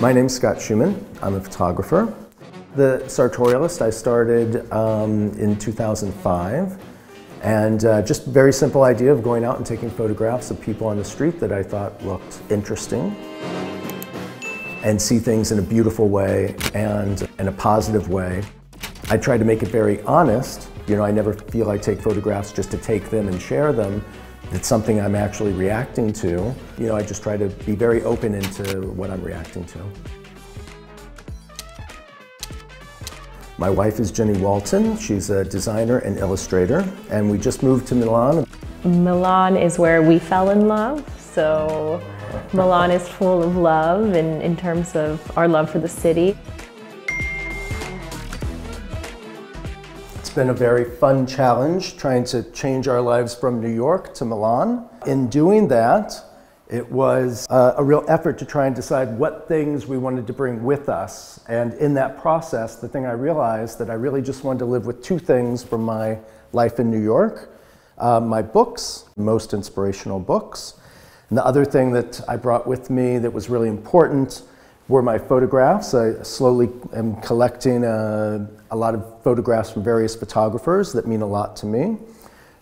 My name's Scott Schuman. I'm a photographer. The Sartorialist I started in 2005, and just a very simple idea of going out and taking photographs of people on the street that I thought looked interesting and see things in a beautiful way and in a positive way. I try to make it very honest. You know, I never feel I take photographs just to take them and share them. It's something I'm actually reacting to. You know, I just try to be very open into what I'm reacting to. My wife is Jenny Walton. She's a designer and illustrator, and we just moved to Milan. Milan is where we fell in love, so Milan is full of love in terms of our love for the city. It's been a very fun challenge trying to change our lives from New York to Milan. In doing that, it was a real effort to try and decide what things we wanted to bring with us. And in that process, the thing I realized that I really just wanted to live with two things from my life in New York. My books, most inspirational books. And the other thing that I brought with me that was really important were my photographs. I slowly am collecting a lot of photographs from various photographers that mean a lot to me.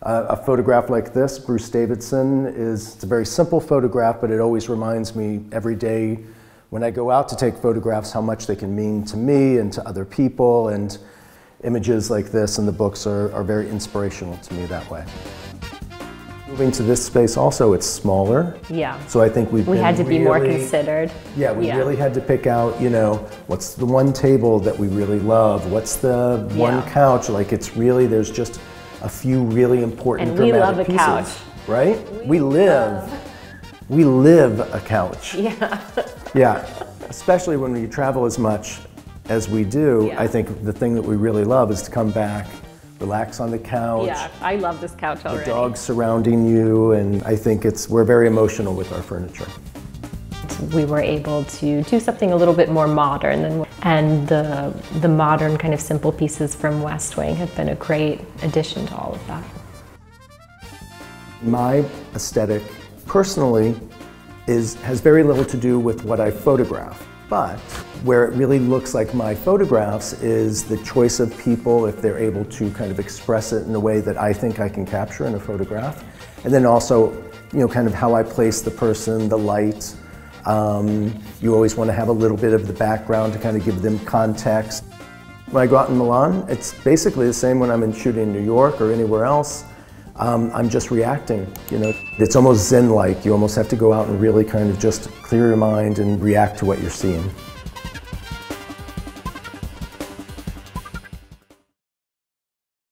A photograph like this, Bruce Davidson, it's a very simple photograph, but it always reminds me every day when I go out to take photographs how much they can mean to me and to other people, and images like this in the books are very inspirational to me that way. Moving to this space also, it's smaller. Yeah. So I think we had to be more considered. Yeah, we really had to pick out, you know, what's the one table that we really love? What's the one couch? Like, it's really, there's just a few really important and we love a pieces, couch. Right? We live a couch. Yeah. Yeah, especially when we travel as much as we do. Yeah. I think the thing that we really love is to come back, relax on the couch. Yeah, I love this couch already. The dogs surrounding you, and I think we're very emotional with our furniture. We were able to do something a little bit more modern, and the modern kind of simple pieces from West Wing have been a great addition to all of that. My aesthetic, personally, has very little to do with what I photograph, but where it really looks like my photographs is the choice of people, if they're able to kind of express it in a way that I think I can capture in a photograph, and then also, you know, kind of how I place the person, the light. You always want to have a little bit of the background to kind of give them context. When I go out in Milan, it's basically the same when I'm shooting in New York or anywhere else. I'm just reacting, you know. It's almost Zen-like. You almost have to go out and really kind of just clear your mind and react to what you're seeing.